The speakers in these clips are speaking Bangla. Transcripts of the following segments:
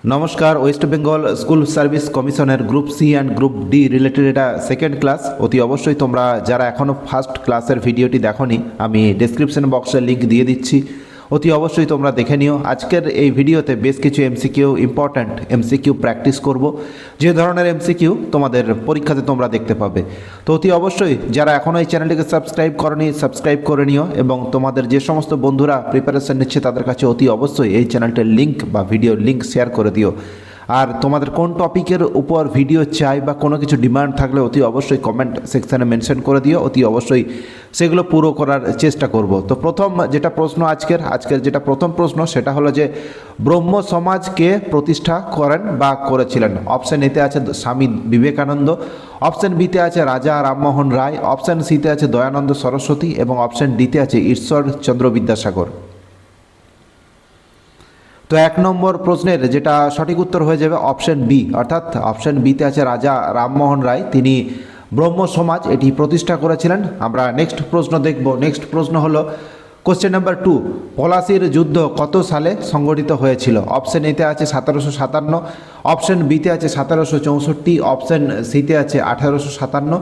নমস্কার। ওয়েস্ট বেঙ্গল স্কুল সার্ভিস কমিশনের group C and group D related এটা সেকেন্ড ক্লাস। অতি অবশ্যই তোমরা যারা এখনও ফার্স্ট ক্লাসের ভিডিওটি দেখোনি, আমি ডেসক্রিপশন বক্সে লিঙ্ক দিয়ে দিচ্ছি, অতি অবশ্যই তোমরা দেখে নিও। আজকের এই ভিডিওতে বেশ কিছু এমসিকিউ, ইম্পর্ট্যান্ট এমসিকিউ প্র্যাকটিস করব, যে ধরনের এমসিকিউ তোমাদের পরীক্ষাতে তোমরা দেখতে পাবে। তো অতি অবশ্যই যারা এখনও এই চ্যানেলটিকে সাবস্ক্রাইব করনি, সাবস্ক্রাইব করে নিও, এবং তোমাদের যে সমস্ত বন্ধুরা প্রিপারেশন নিচ্ছে তাদের কাছে অতি অবশ্যই এই চ্যানেলটির লিঙ্ক বা ভিডিওর লিঙ্ক শেয়ার করে দিও। আর তোমাদের কোন টপিকের উপর ভিডিও চাই বা কোনো কিছু ডিমান্ড থাকলে অতি অবশ্যই কমেন্ট সেকশানে মেনশন করে দিও, অতি অবশ্যই সেগুলো পুরো করার চেষ্টা করব। তো প্রথম যেটা প্রশ্ন আজকের যেটা প্রথম প্রশ্ন সেটা হলো যে ব্রহ্ম সমাজকে প্রতিষ্ঠা করেন বা করেছিলেন। অপশান এতে আছে স্বামী বিবেকানন্দ, অপশান বিতে আছে রাজা রামমোহন রায়, অপশান সিতে আছে দয়ানন্দ সরস্বতী এবং অপশান ডিতে আছে ঈশ্বরচন্দ্র বিদ্যাসাগর। তো এক নম্বর প্রশ্নের যেটা সঠিক উত্তর হয়ে যাবে অপশান বি, অর্থাৎ অপশান বিতে আছে রাজা রামমোহন রায়, তিনি ব্রহ্ম সমাজ এটি প্রতিষ্ঠা করেছিলেন। আমরা নেক্সট প্রশ্ন দেখব। নেক্সট প্রশ্ন হলো কোশ্চেন নাম্বার 2, পলাশির যুদ্ধ কত সালে সংগঠিত হয়েছিল? অপশান এতে আছে 1757, অপশান বিতে আছে 1764, অপশান সিতে আছে 1857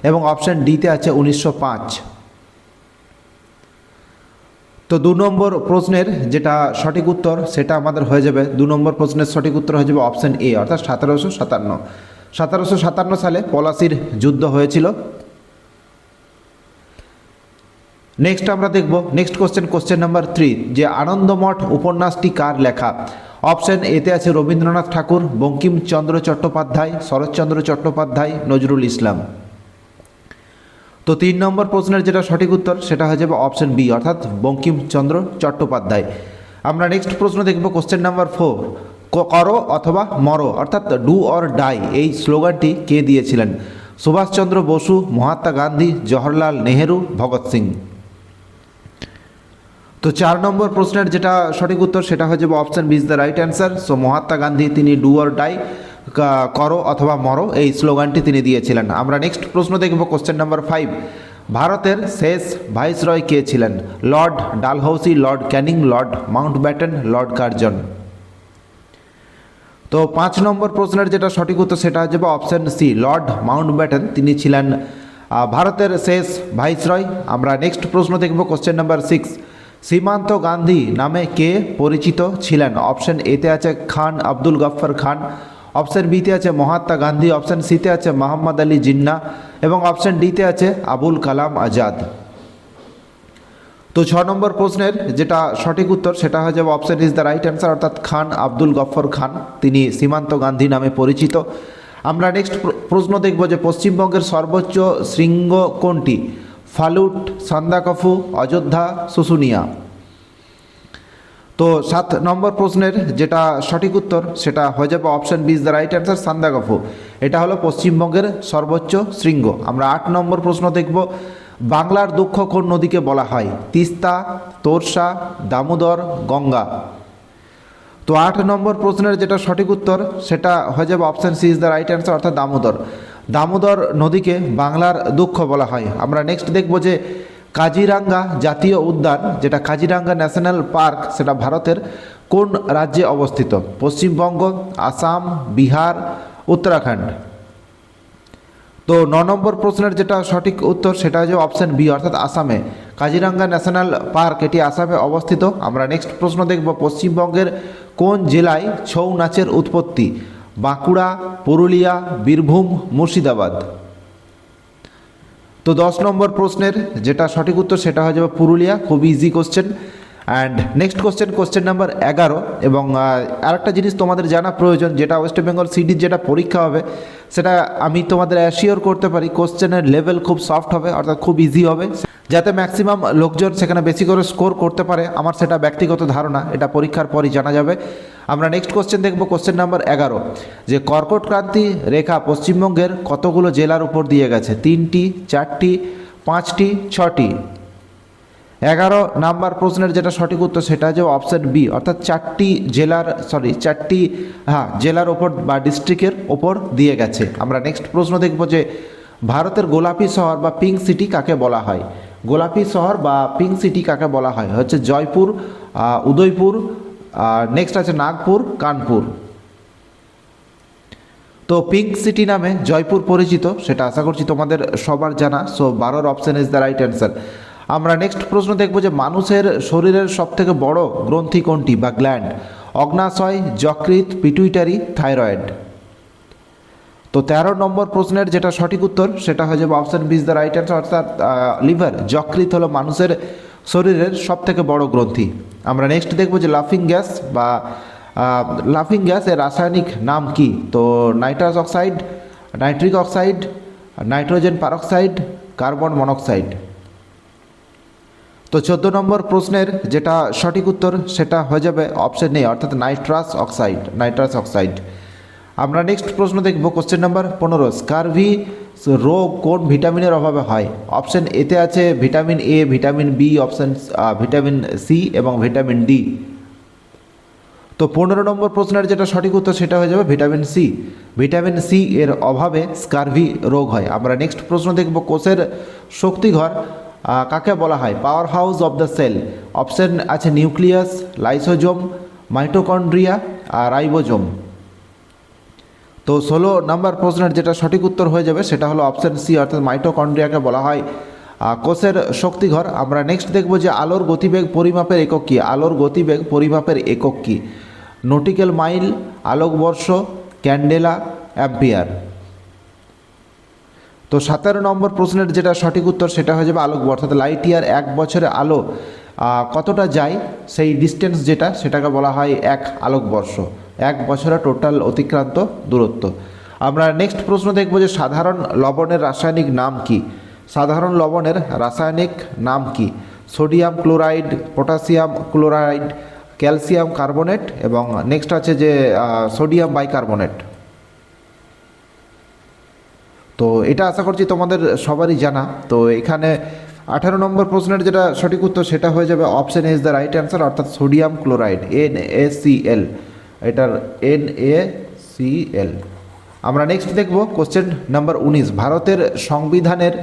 এবং অপশান ডিতে আছে 1905। তো 2 নম্বর প্রশ্নের যেটা সঠিক উত্তর সেটা আমাদের হয়ে যাবে, 2 নম্বর প্রশ্নের সঠিক উত্তর হয়ে যাবে অপশান এ, অর্থাৎ 1757। 1757 সালে পলাশির যুদ্ধ হয়েছিল। নেক্সট আমরা দেখব নেক্সট কোশ্চেন নাম্বার 3, যে আনন্দমঠ উপন্যাসটি কার লেখা? অপশান এতে আছে রবীন্দ্রনাথ ঠাকুর, বঙ্কিমচন্দ্র চট্টোপাধ্যায়, শরৎচন্দ্র চট্টোপাধ্যায়, নজরুল ইসলাম। তো 3 নম্বর প্রশ্নের যেটা সঠিক উত্তর সেটা হয়ে যাবে অপশান বি, অর্থাৎ বঙ্কিমচন্দ্র চট্টোপাধ্যায়। আমরা নেক্সট প্রশ্ন দেখব কোশ্চেন নাম্বার 4, করো অথবা মরো, অর্থাৎ ডু অর ডাই, এই স্লোগানটি কে দিয়েছিলেন? সুভাষচন্দ্র বসু, মহাত্মা গান্ধী, জওহরলাল নেহেরু, ভগৎ সিং। তো 4 নম্বর প্রশ্নের যেটা সঠিক উত্তর সেটা হয়ে যাবে option B is the right answer. So Mahatma Gandhi তিনি ডু অর ডাই, করো অথবা মরো, এই স্লোগানটি তিনি দিয়েছিলেন। আমরা নেক্সট প্রশ্ন দেখব কোশ্চেন নাম্বার 5, ভারতের শেষ ভাইসরয় কে ছিলেন? Lord Dalhousie, Lord Canning, Lord Mountbatten, Lord Curzon. তো 5 নম্বর প্রশ্নের যেটা সঠিক উত্তর সেটা হয়ে যাবে অপশান সি, লর্ড মাউন্টব্যাটেন, তিনি ছিলেন ভারতের শেষ ভাইসরয়। আমরা নেক্সট প্রশ্ন দেখব কোশ্চেন নাম্বার 6, সীমান্ত গান্ধী নামে কে পরিচিত ছিলেন? অপশান এতে আছে খান আব্দুল গফর খান, অপশান বিতে আছে মহাত্মা গান্ধী, অপশান সিতে আছে মোহাম্মদ আলী জিন্নাহ এবং অপশান ডিতে আছে আবুল কালাম আজাদ। তো 6 নম্বর প্রশ্নের যেটা সঠিক উত্তর সেটা হয়ে যাবে option is the right answer, অর্থাৎ খান আব্দুল গফর খান, তিনি সীমান্ত গান্ধী নামে পরিচিত। আমরা নেক্সট প্রশ্ন দেখব যে পশ্চিমবঙ্গের সর্বোচ্চ শৃঙ্গ কোনটি? ফালুট, সান্দাকফু, অযোধ্যা, শুশুনিয়া। তো 7 নম্বর প্রশ্নের যেটা সঠিক উত্তর সেটা হয়ে যাবে option B is the right answer, Sandakphu, এটা হলো পশ্চিমবঙ্গের সর্বোচ্চ শৃঙ্গ। আমরা 8 নম্বর প্রশ্ন দেখব, বাংলার দুঃখ কোন নদীকে বলা হয়? তিস্তা, তোরসা, দামোদর, গঙ্গা। তো 8 নম্বর প্রশ্নের যেটা সঠিক উত্তর সেটা হয়ে যাবে option C is the right answer, অর্থাৎ দামোদর। দামোদর নদীকে বাংলার দুঃখ বলা হয়। আমরা নেক্সট দেখব যে কাজিরাঙ্গা জাতীয় উদ্যান, যেটা কাজিরাঙ্গা ন্যাশনাল পার্ক, সেটা ভারতের কোন রাজ্যে অবস্থিত? পশ্চিমবঙ্গ, আসাম, বিহার, উত্তরাখণ্ড। তো 9 নম্বর প্রশ্নের যেটা সঠিক উত্তর সেটা হচ্ছে অপশান বি, অর্থাৎ আসামে। কাজিরাঙ্গা ন্যাশনাল পার্ক এটি আসামে অবস্থিত। আমরা নেক্সট প্রশ্ন দেখব পশ্চিমবঙ্গের কোন জেলায় ছৌ নাচের উৎপত্তি? বাঁকুড়া, পুরুলিয়া, বীরভূম, মুর্শিদাবাদ। তো 10 নম্বর প্রশ্নের যেটা সঠিক উত্তর সেটা হয়ে যাবে পুরুলিয়া, খুব easy question. And next question number 11, এবং আরেকটা জিনিস তোমাদের জানা প্রয়োজন, যেটা ওয়েস্ট বেঙ্গল সিডির যেটা পরীক্ষা হবে সেটা আমি তোমাদের অ্যাসিওর করতে পারি কোশ্চেনের লেভেল খুব সফট হবে, অর্থাৎ খুব ইজি হবে, যাতে ম্যাক্সিমাম লোকজন সেখানে বেশি করে স্কোর করতে পারে। আমার সেটা ব্যক্তিগত ধারণা, এটা পরীক্ষার পরই জানা যাবে। আমরা নেক্সট কোশ্চেন দেখব কোশ্চেন নাম্বার 11, যে কর্কট ক্রান্তি রেখা পশ্চিমবঙ্গের কতগুলো জেলার উপর দিয়ে গেছে? 3টি, 4টি, 5টি, 6টি। 11 নাম্বার প্রশ্নের যেটা সঠিক উত্তর সেটা হচ্ছে অপশান বি, অর্থাৎ 4টি জেলার ওপর বা ডিস্ট্রিক্টের ওপর দিয়ে গেছে। আমরা নেক্সট প্রশ্ন দেখব যে ভারতের গোলাপি শহর বা পিঙ্ক সিটি কাকে বলা হয়? গোলাপি শহর বা পিঙ্ক সিটি কাকে বলা হয়? হচ্ছে জয়পুর, উদয়পুর, নেক্সট আছে নাগপুর, কানপুর। তো পিঙ্ক সিটি নামে জয়পুর পরিচিত, সেটা আশা করছি তোমাদের সবার জানা। So 12 option is the right answer. আমরা নেক্সট প্রশ্ন দেখব যে মানুষের শরীরের সবথেকে বড় গ্রন্থি কোনটি বা গ্ল্যান্ড? অগ্নাশয়, যকৃৎ, পিটুইটারি, থাইরয়েড। তো 13 নম্বর প্রশ্নের যেটা সঠিক উত্তর সেটা হয়ে যাবে option B is the right answer, অর্থাৎ লিভার। যকৃৎ হলো মানুষের শরীরের সবথেকে বড় গ্রন্থি। আমরা নেক্সট দেখব যে লাফিং গ্যাস বা লাফিং গ্যাস এর রাসায়নিক নাম কি? তো nitrous oxide, nitric oxide, nitrogen peroxide, carbon monoxide. তো 14 নম্বর প্রশ্নের যেটা সঠিক উত্তর সেটা হয়ে যাবে অপশন এ, অর্থাৎ নাইট্রাস অক্সাইড, নাইট্রাস অক্সাইড। আমরা নেক্সট প্রশ্ন দেখব কোশ্চেন নাম্বার 15। স্কারভি রোগ কোন ভিটামিনের অভাবে হয়? অপশন এতে আছে vitamin A, vitamin B, option vitamin C এবং ভিটামিন ডি। তো 15 নম্বর প্রশ্নের যেটা সঠিক উত্তর সেটা হয়ে যাবে ভিটামিন সি। ভিটামিন সি এর অভাবে স্কারভি রোগ হয়। আমরা নেক্সট প্রশ্ন দেখব কোষের শক্তিঘর কাকে বলা হয়? Power house of the cell. Option আছে নিউক্লিয়াস, লাইসোজোম, মাইটোকন্ড্রিয়া আর রাইবোজোম। তো 16 নম্বর প্রশ্নের যেটা সঠিক উত্তর হয়ে যাবে সেটা হলো অপশন সি, অর্থাৎ মাইটোকন্ড্রিয়াকে বলা হয় কোষের শক্তিঘর। আমরা নেক্সট দেখব যে আলোর গতিবেগ পরিমাপের একক কী? আলোর গতিবেগ পরিমাপের একক কী? নটিক্যাল মাইল, আলোকবর্ষ, ক্যান্ডেলা, অ্যাম্পিয়ার। তো 17 নম্বর প্রশ্নের যেটা সঠিক উত্তর সেটা হয়ে যাবে আলোকবর্ষ, অর্থাৎ লাইট ইয়ার। এক বছরে আলো কতটা যায় সেই ডিস্টেন্স যেটা সেটাকে বলা হয় 1 আলোকবর্ষ। 1 বছরে টোটাল অতিক্রান্ত দূরত্ব। আমরা নেক্সট প্রশ্ন দেখব যে সাধারণ লবণের রাসায়নিক নাম কি? সাধারণ লবণের রাসায়নিক নাম কি? Sodium chloride, potassium chloride, calcium carbonate এবং নেক্সট আছে যে সোডিয়াম বাইকার্বনেট। তো এটা আশা করছি তোমাদের সবারই জানা। তো এখানে 18 নম্বর প্রশ্নের যেটা সঠিক উত্তর সেটা হয়ে যাবে option is the right answer, অর্থাৎ সোডিয়াম ক্লোরাইড, NaCl। এটার NaCl। আমরা নেক্সট দেখব কোশ্চেন নাম্বার 19। ভারতের সংবিধানের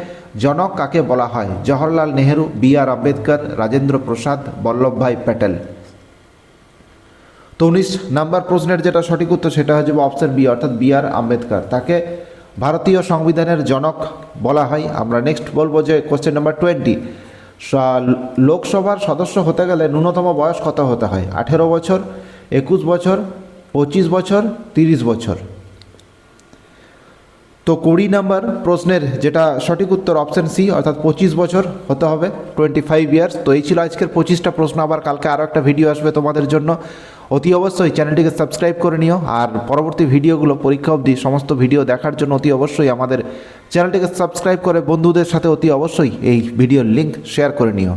জনক কাকে বলা হয়? জওহরলাল নেহেরু, BR আম্বেদকর, রাজেন্দ্র প্রসাদ, বল্লভভাই প্যাটেল। তো 19 নম্বর প্রশ্নের যেটা সঠিক উত্তর সেটা হয়ে যাবে অপশন বি, অর্থাৎ BR আম্বেদকর। তাকে ভারতীয় সংবিধানের জনক বলা হয়। আমরা নেক্সট বলবো যে কোশ্চেন নাম্বার 20। লোকসভার সদস্য হতে গেলে ন্যূনতম বয়স কত হতে হয়? 18 বছর, 21 বছর, 25 বছর, 30 বছর। তো 20 নম্বর প্রশ্নের যেটা সঠিক উত্তর অপশন সি, অর্থাৎ 25 বছর হতে হবে, 25 ইয়ার্স। তো এই ছিল আজকের 25টা প্রশ্ন। আবার কালকে আরও একটা ভিডিও আসবে তোমাদের জন্য। অতি অবশ্যই চ্যানেলটিকে সাবস্ক্রাইব করে নিও, আর পরবর্তী ভিডিওগুলো পরীক্ষা অবধি সমস্ত ভিডিও দেখার জন্য অতি অবশ্যই আমাদের চ্যানেলটিকে সাবস্ক্রাইব করে বন্ধুদের সাথে অতি অবশ্যই এই ভিডিওর লিঙ্ক শেয়ার করে নিও।